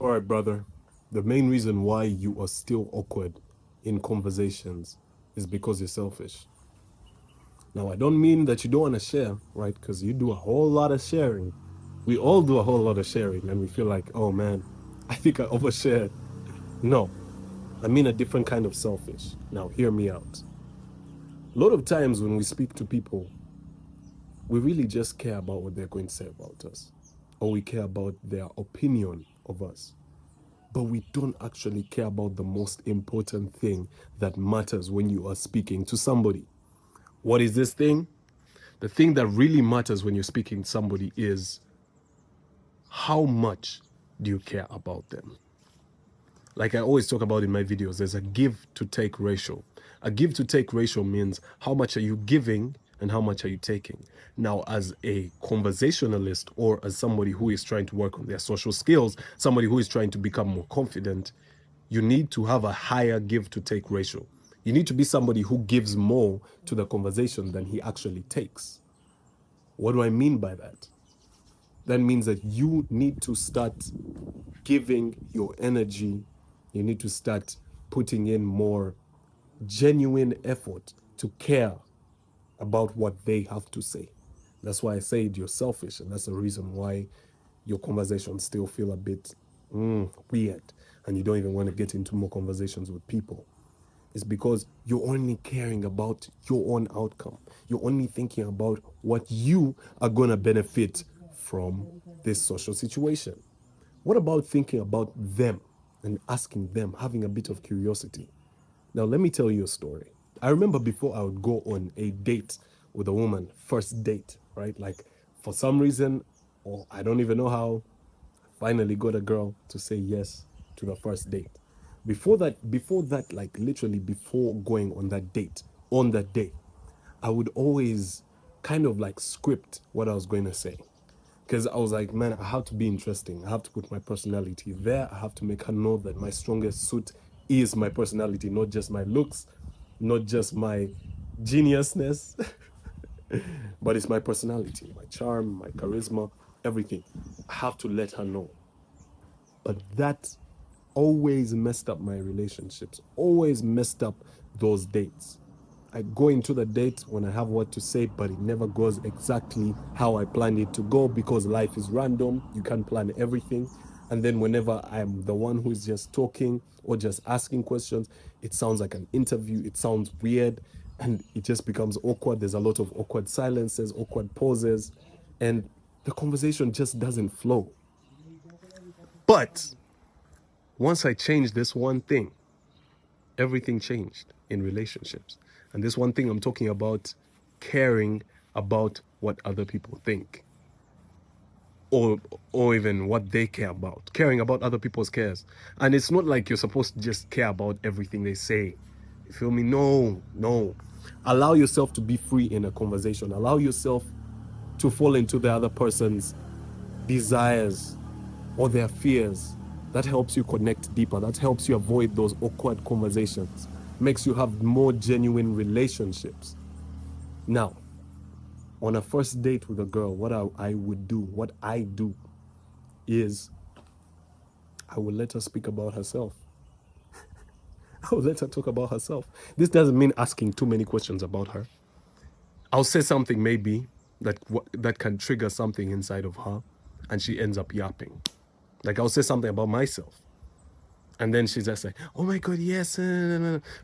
All right, brother. The main reason why you are still awkward in conversations is because you're selfish. Now, I don't mean that you don't want to share, right? Because you do a whole lot of sharing. We all do a whole lot of sharing, and we feel like, oh man, I think I overshared. No, I mean a different kind of selfish. Now, hear me out. A lot of times when we speak to people, we really just care about what they're going to say about us, or we care about their opinion of us. But we don't actually care about the most important thing that matters when you are speaking to somebody. What is this thing? The thing that really matters when you're speaking to somebody is how much do you care about them? Like I always talk about in my videos, there's a give to take ratio. A give to take ratio means how much are you giving and how much are you taking. Now, as a conversationalist or as somebody who is trying to work on their social skills, somebody who is trying to become more confident, you need to have a higher give to take ratio. You need to be somebody who gives more to the conversation than he actually takes. What do I mean by that? That means that you need to start giving your energy. You need to start putting in more genuine effort to care about what they have to say. That's why I say you're selfish, and that's the reason why your conversations still feel a bit weird, and you don't even want to get into more conversations with people. It's because you're only caring about your own outcome. You're only thinking about what you are going to benefit from this social situation. What about thinking about them and asking them, having a bit of curiosity? Now, let me tell you a story. I remember before I would go on a date with a woman, first date, right? Like, for some reason, or I don't even know how, I finally got a girl to say yes to the first date. Before that, like literally before going on that date, on that day, I would always kind of like script what I was going to say. Because I was like, man, I have to be interesting. I have to put my personality there. I have to make her know that my strongest suit is my personality, not just my looks, not just my geniusness, but it's my personality, my charm, my charisma, everything. I have to let her know. But that always messed up my relationships, always messed up those dates. I go into the date when I have what to say, but it never goes exactly how I planned it to go because life is random. You can't plan everything. And then whenever I'm the one who is just talking or just asking questions, it sounds like an interview. It sounds weird and it just becomes awkward. There's a lot of awkward silences, awkward pauses, and the conversation just doesn't flow. But once I changed this one thing, everything changed in relationships. And this one thing I'm talking about, caring about what other people think, or or even what they care about, caring about other people's cares. And it's not like you're supposed to just care about everything they say. You feel me? No, no. Allow yourself to be free in a conversation. Allow yourself to fall into the other person's desires or their fears. That helps you connect deeper. That helps you avoid those awkward conversations. Makes you have more genuine relationships. Now, on a first date with a girl, what I would do, what I do, is I will let her speak about herself. I will let her talk about herself. This doesn't mean asking too many questions about her. I'll say something maybe that can trigger something inside of her, and she ends up yapping. Like I'll say something about myself, and then she's just like, "Oh my God, yes."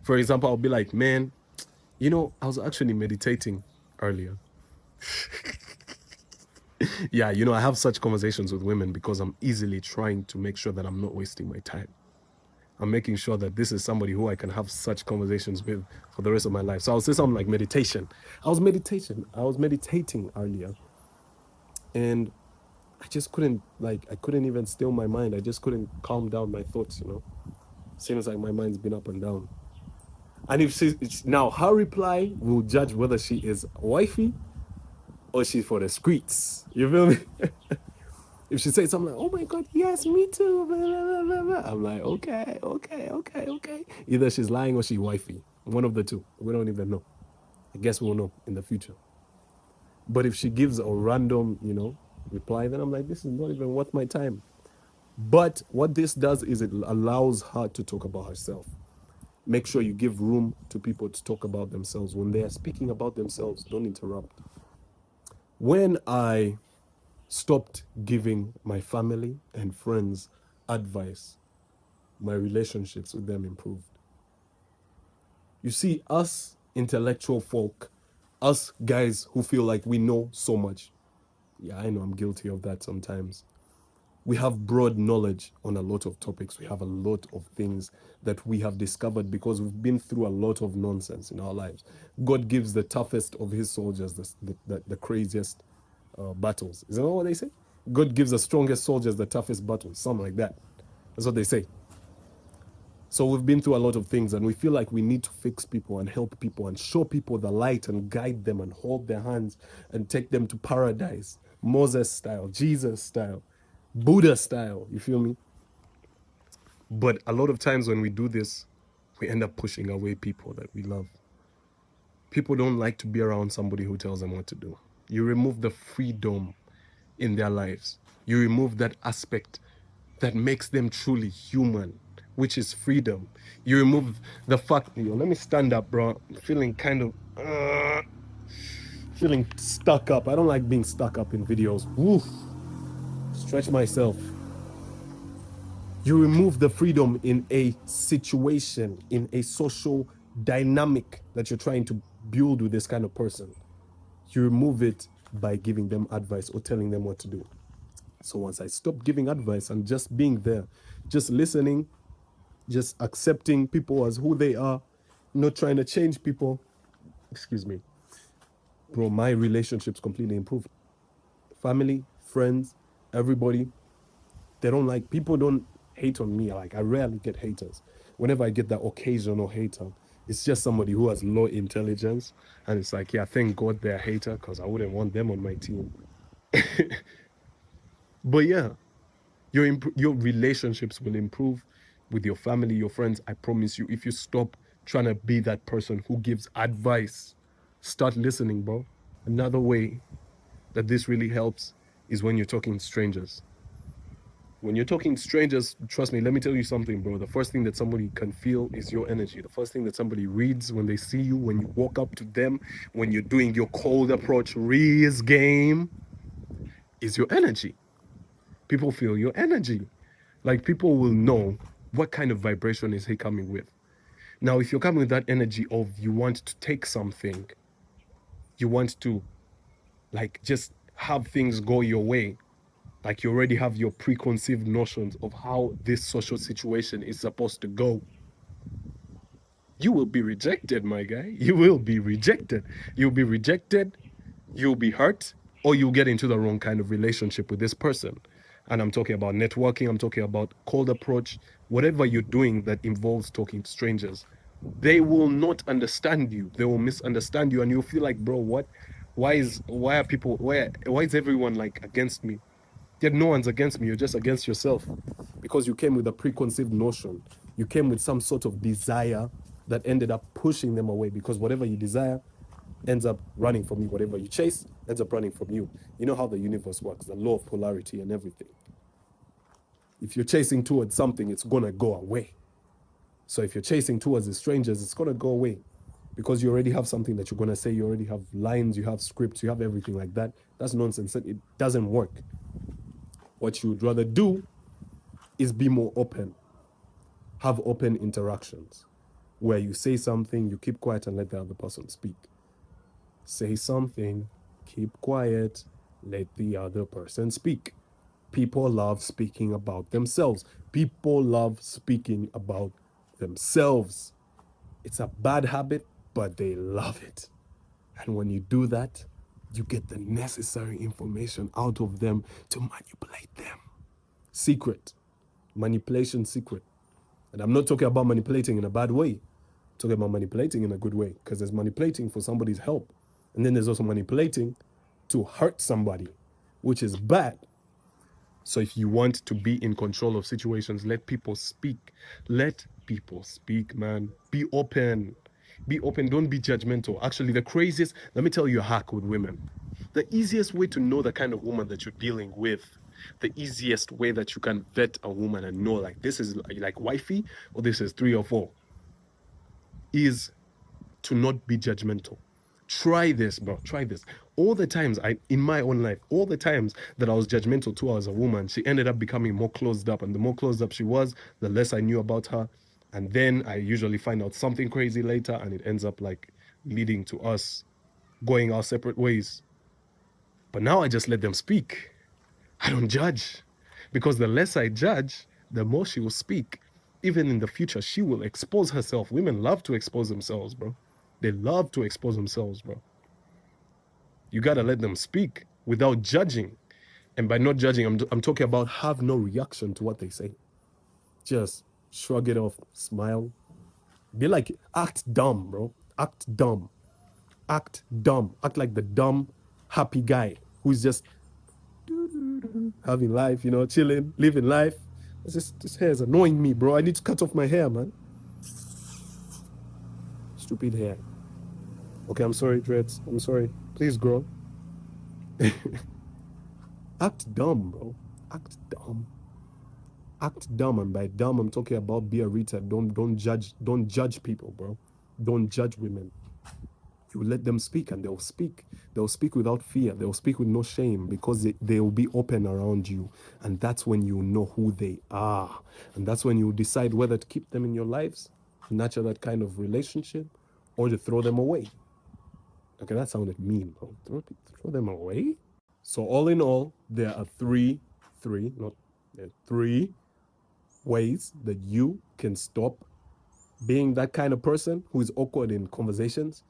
For example, I'll be like, "Man, I was actually meditating earlier." Yeah, I have such conversations with women because I'm easily trying to make sure that I'm not wasting my time. I'm making sure that this is somebody who I can have such conversations with for the rest of my life. So I'll say something like meditation. I was meditating earlier, and I couldn't even still my mind. I just couldn't calm down my thoughts. Seems like my mind's been up and down. And now her reply will judge whether she is wifey or she's for the streets. You feel me? If she says something like, "Oh my God, yes, me too," blah, blah, blah, blah, I'm like, okay, okay, okay, okay. Either she's lying or she's wifey. One of the two. We don't even know. I guess we'll know in the future. But if she gives a random, reply, then I'm like, this is not even worth my time. But what this does is it allows her to talk about herself. Make sure you give room to people to talk about themselves. When they are speaking about themselves, don't interrupt. When I stopped giving my family and friends advice, my relationships with them improved. You see, us intellectual folk, us guys who feel like we know so much, yeah, I know I'm guilty of that sometimes. We have broad knowledge on a lot of topics. We have a lot of things that we have discovered because we've been through a lot of nonsense in our lives. God gives the toughest of his soldiers the craziest battles. Is that not what they say? God gives the strongest soldiers the toughest battles, something like that. That's what they say. So we've been through a lot of things and we feel like we need to fix people and help people and show people the light and guide them and hold their hands and take them to paradise. Moses style, Jesus style, Buddha style, you feel me? But a lot of times when we do this, we end up pushing away people that we love. People don't like to be around somebody who tells them what to do. You remove the freedom in their lives. You remove that aspect that makes them truly human, which is freedom. You remove the fact, let me stand up, bro. I'm feeling kind of, feeling stuck up. I don't like being stuck up in videos. Woof. Stretch myself. You remove the freedom in a situation, in a social dynamic that you're trying to build with this kind of person. You remove it by giving them advice or telling them what to do. So once I stopped giving advice and just being there, just listening, just accepting people as who they are, not trying to change people, excuse me, bro, my relationships completely improved. Family, friends, everybody, they don't like, people don't hate on me. Like, I rarely get haters. Whenever I get that occasional hater, it's just somebody who has low intelligence. And it's like, yeah, thank God they're a hater because I wouldn't want them on my team. But yeah, your relationships will improve with your family, your friends. I promise you, if you stop trying to be that person who gives advice, start listening, bro. Another way that this really helps is when you're talking to strangers. When you're talking to strangers, trust me, let me tell you something, bro. The first thing that somebody can feel is your energy. The first thing that somebody reads when they see you, when you walk up to them, when you're doing your cold approach Rees game, is your energy. People feel your energy. Like, people will know what kind of vibration is he coming with. Now, if you're coming with that energy of you want to take something, you want to like just have things go your way, like you already have your preconceived notions of how this social situation is supposed to go, you will be rejected, my guy. You will be rejected. You'll be rejected, you'll be hurt, or you'll get into the wrong kind of relationship with this person. And I'm talking about networking, I'm talking about cold approach, whatever you're doing that involves talking to strangers. They will not understand you. They will misunderstand you, and you'll feel like, bro, what? Why are people? Why is everyone like against me? Yet no one's against me. You're just against yourself, because you came with a preconceived notion. You came with some sort of desire that ended up pushing them away. Because whatever you desire ends up running from you. Whatever you chase ends up running from you. You know how the universe works, the law of polarity and everything. If you're chasing towards something, it's gonna go away. So if you're chasing towards the strangers, it's gonna go away, because you already have something that you're gonna say. You already have lines, you have scripts, you have everything like that. That's nonsense. It doesn't work. What you would rather do is be more open, have open interactions where you say something, you keep quiet and let the other person speak. Say something, keep quiet, let the other person speak. People love speaking about themselves. People love speaking about themselves. It's a bad habit, but they love it. And when you do that, you get the necessary information out of them to manipulate them. Secret. Manipulation secret. And I'm not talking about manipulating in a bad way. I'm talking about manipulating in a good way, because there's manipulating for somebody's help. And then there's also manipulating to hurt somebody, which is bad. So if you want to be in control of situations, let people speak. Let people speak, man. Be open. Be open. Don't be judgmental. Actually, the craziest, let me tell you a hack with women. The easiest way to know the kind of woman that you're dealing with the easiest way that you can vet a woman and know like this is like wifey or this is 3 or 4 is to not be judgmental. Try this, bro. Try this. All the times in my own life, all the times that I was judgmental to her as a woman, she ended up becoming more closed up. And the more closed up she was, the less I knew about her. And then I usually find out something crazy later, and it ends up like leading to us going our separate ways. But now I just let them speak. I don't judge. Because the less I judge, the more she will speak. Even in the future, she will expose herself. Women love to expose themselves, bro. They love to expose themselves, bro. You gotta let them speak without judging. And by not judging, I'm talking about have no reaction to what they say. Just shrug it off, smile. Be like, act dumb, bro. Act dumb. Act dumb. Act like the dumb, happy guy who's just having life, you know, chilling, living life. This hair is annoying me, bro. I need to cut off my hair, man. Stupid hair. Okay, I'm sorry, dreads. I'm sorry. Please grow. Act dumb, bro. Act dumb. Act dumb, and by dumb, I'm talking about be a retard. Don't judge. Don't judge people, bro. Don't judge women. You let them speak, and they'll speak. They'll speak without fear. They'll speak with no shame because they'll be open around you, and that's when you know who they are, and that's when you decide whether to keep them in your lives, nurture that kind of relationship, or to throw them away. Okay, that sounded mean, bro. Throw them away. So all in all, there are three ways that you can stop being that kind of person who is awkward in conversations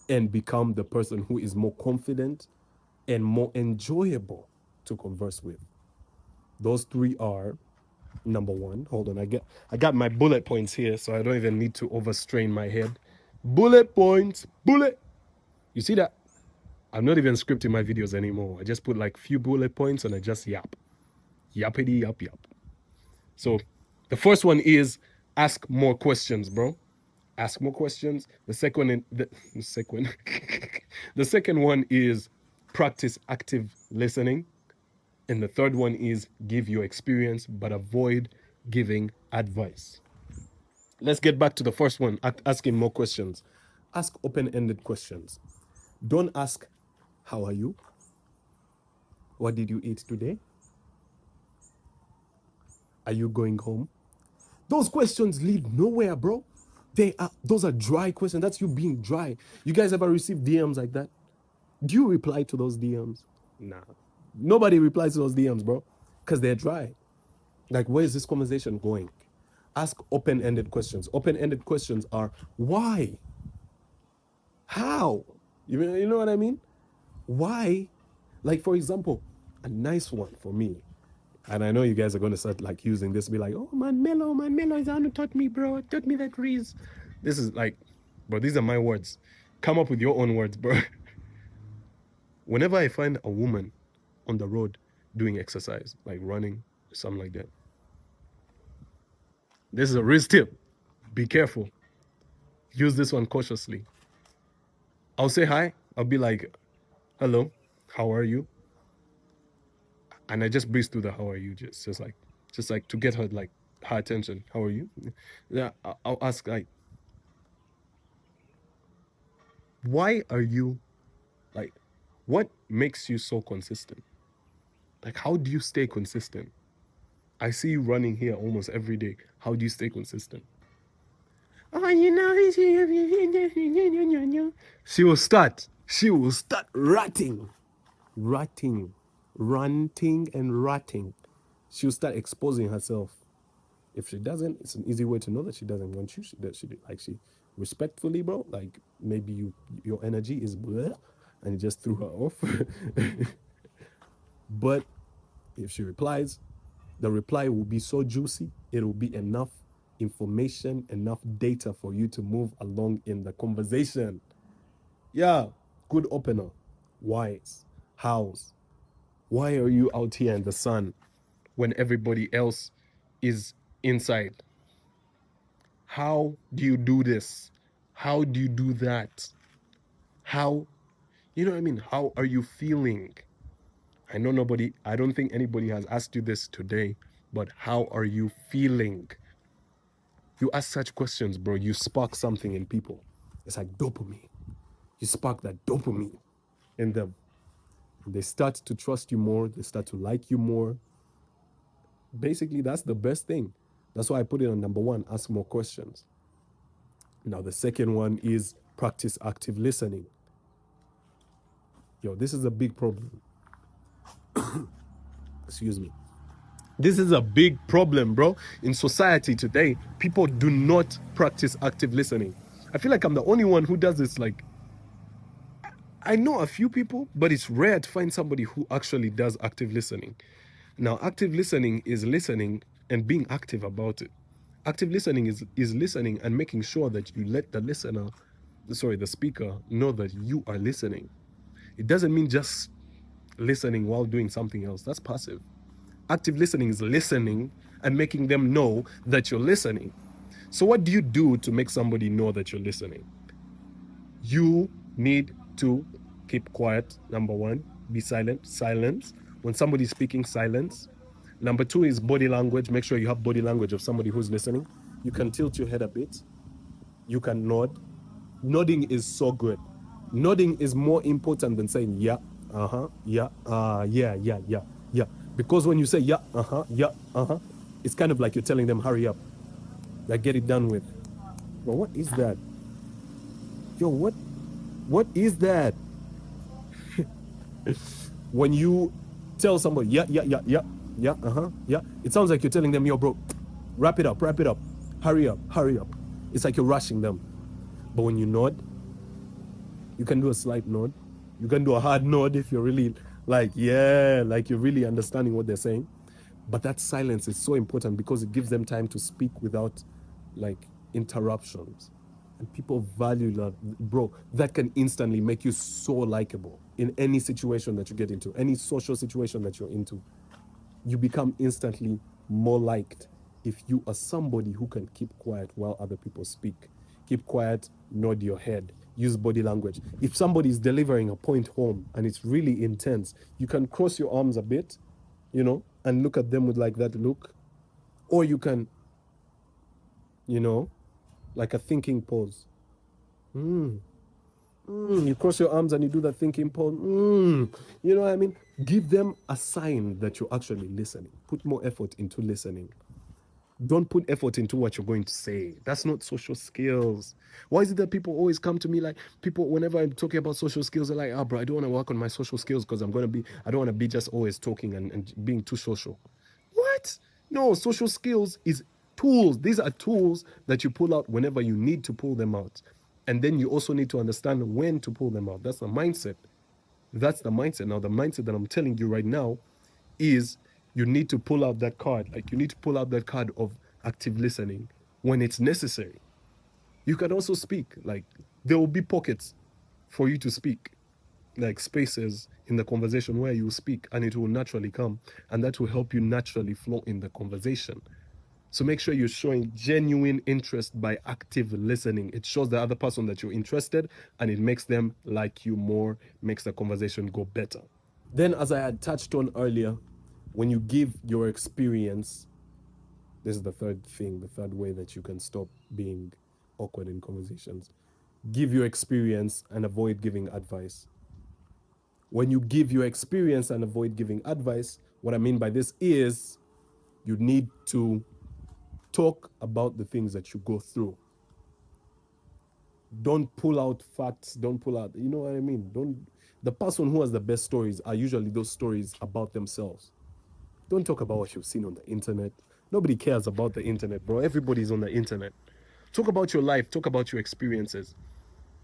and become the person who is more confident and more enjoyable to converse with. Those three are, number one, hold on, I got my bullet points here, so I don't even need to overstrain my head. Bullet points, bullet. You see that? I'm not even scripting my videos anymore. I just put like few bullet points and I just yap. Yappity yap yap. So the first one is ask more questions, bro. Ask more questions. The second the second one is practice active listening. And the third one is give your experience but avoid giving advice. Let's get back to the first one, asking more questions. Ask open-ended questions. Don't ask, how are you? What did you eat today? Are you going home? Those questions lead nowhere, bro. Those are dry questions. That's you being dry. You guys ever receive DMs like that? Do you reply to those DMs? Nah. Nobody replies to those DMs, bro. Because they're dry. Like, where is this conversation going? Ask open-ended questions. Open-ended questions are, why? How? You know what I mean? Why? Like, for example, a nice one for me. And I know you guys are going to start like using this, be like, oh, man, Mello is the one who taught me, bro. Taught me that Reese. This is like, bro, these are my words. Come up with your own words, bro. Whenever I find a woman on the road doing exercise, like running, something like that, this is a Reese tip. Be careful. Use this one cautiously. I'll say hi. I'll be like, hello, how are you? And I just breeze through the how are you, just like to get her like her attention. How are you? Yeah, I'll ask like, why are you like, what makes you so consistent? Like, how do you stay consistent? I see you running here almost every day. How do you stay consistent? Oh, you know, she will start ranting and ratting. She'll start exposing herself. If she doesn't, it's an easy way to know that she doesn't want you. She respectfully, bro. Like maybe your energy is bleh, and you just threw her off. But if she replies, the reply will be so juicy. It will be enough information, enough data for you to move along in the conversation. Yeah, good opener. Whys? Hows? Why are you out here in the sun when everybody else is inside? How do you do this? How do you do that? How, you know what I mean? How are you feeling? I know I don't think anybody has asked you this today, but how are you feeling? You ask such questions, bro. You spark something in people. It's like dopamine. You spark that dopamine in them. They start to trust you more. They start to like you more. Basically, that's the best thing. That's why I put it on number one, ask more questions. Now, the second one is practice active listening. Yo, this is a big problem. Excuse me. This is a big problem, bro. In society today, people do not practice active listening. I feel like I'm the only one who does this. Like, I know a few people, but it's rare to find somebody who actually does active listening. Now, active listening is listening and being active about it. Active listening is listening and making sure that you let the speaker, know that you are listening. It doesn't mean just listening while doing something else. That's passive. Active listening is listening and making them know that you're listening. So what do you do to make somebody know that you're listening? You need to keep quiet, number one. Be silent. Silence. When somebody's speaking, silence. Number two is body language. Make sure you have body language of somebody who's listening. You can tilt your head a bit. You can nod. Nodding is so good. Nodding is more important than saying yeah, yeah, yeah, yeah, yeah, yeah. Because when you say yeah, yeah, it's kind of like you're telling them hurry up, like get it done with. Well, what is that? Yo, what is that? When you tell somebody yeah, yeah, yeah, yeah, yeah, yeah, it sounds like you're telling them, yo, bro, wrap it up, hurry up, hurry up. It's like you're rushing them. But when you nod, you can do a slight nod. You can do a hard nod if you're really like, yeah, like you're really understanding what they're saying. But that silence is so important because it gives them time to speak without like interruptions. And people value that, bro. That can instantly make you so likable in any situation that you get into, any social situation that you're into. You become instantly more liked if you are somebody who can keep quiet while other people speak. Keep quiet, nod your head, use body language. If somebody is delivering a point home and it's really intense, you can cross your arms a bit, and look at them with like that look. Or you can, like a thinking pose. You cross your arms and you do that thinking pose. You know what I mean? Give them a sign that you're actually listening. Put more effort into listening. Don't put effort into what you're going to say. That's not social skills. Why is it that people always come to me like, people, whenever I'm talking about social skills, they're like, bro, I don't want to work on my social skills because I don't want to be just always talking and being too social. What? No, social skills is tools. These are tools that you pull out whenever you need to pull them out. And then you also need to understand when to pull them out. That's the mindset. That's the mindset. Now, the mindset that I'm telling you right now is you need to pull out that card. Like you need to pull out that card of active listening when it's necessary. You can also speak. Like there will be pockets for you to speak, like spaces in the conversation where you speak and it will naturally come. And that will help you naturally flow in the conversation. So make sure you're showing genuine interest by active listening. It shows the other person that you're interested and it makes them like you more, makes the conversation go better. Then, as I had touched on earlier, when you give your experience, this is the third thing, the third way that you can stop being awkward in conversations. Give your experience and avoid giving advice. When you give your experience and avoid giving advice, what I mean by this is you need to talk about the things that you go through. Don't pull out facts. Don't pull out, you know what I mean? The person who has the best stories are usually those stories about themselves. Don't talk about what you've seen on the internet. Nobody cares about the internet, bro. Everybody's on the internet. Talk about your life. Talk about your experiences.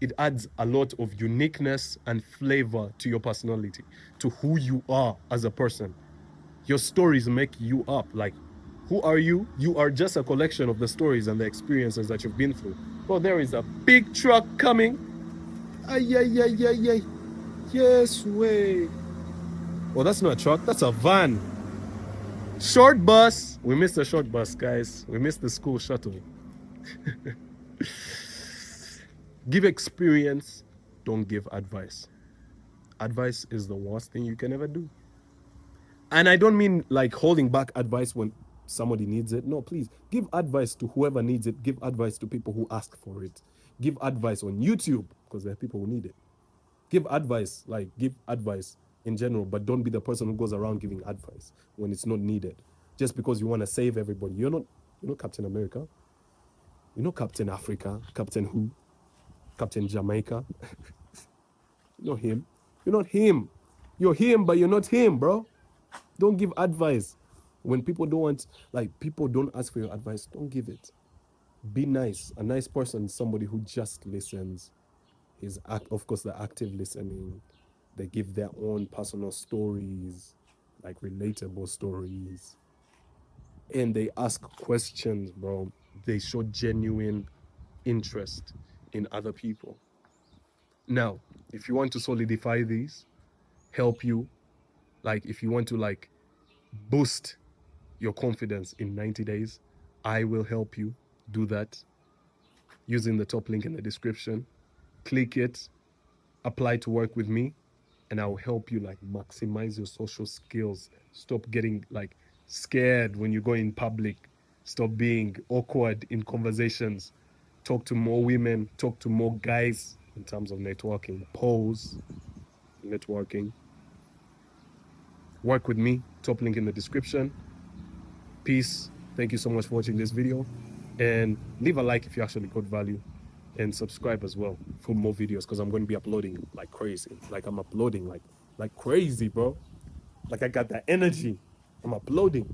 It adds a lot of uniqueness and flavor to your personality, to who you are as a person. Your stories make you up. Like, who are you? You are just a collection of the stories and the experiences that you've been through. Oh, there is a big truck coming. Ay, ay, ay, ay, ay. Yes, way. Oh, that's not a truck. That's a van. Short bus. We missed the short bus, guys. We missed the school shuttle. Give experience. Don't give advice. Advice is the worst thing you can ever do. And I don't mean like holding back advice when somebody needs it. No, please give advice to whoever needs it. Give advice to people who ask for it. Give advice on YouTube because there are people who need it. Give advice, like give advice in general, but don't be the person who goes around giving advice when it's not needed. Just because you want to save everybody. You're not Captain America. You're not Captain Africa, Captain who? Captain Jamaica. You're not him. You're not him. You're him, but you're not him, bro. Don't give advice. When people don't want, like, people don't ask for your advice, don't give it. Be nice. A nice person is somebody who just listens. Of course, the active listening. They give their own personal stories, like relatable stories. And they ask questions, bro. They show genuine interest in other people. Now, if you want to solidify these, help you, like if you want to like boost your confidence in 90 days, I will help you do that using the top link in the description. Click it, apply to work with me, and I'll help you like maximize your social skills. Stop getting like scared when you go in public. Stop being awkward in conversations. Talk to more women, talk to more guys in terms of networking. Pose, networking. Work with me, top link in the description. Peace. Thank you so much for watching this video. And leave a like if you actually got value. And subscribe as well for more videos because I'm going to be uploading like crazy. Like I'm uploading like crazy, bro. Like I got that energy. I'm uploading.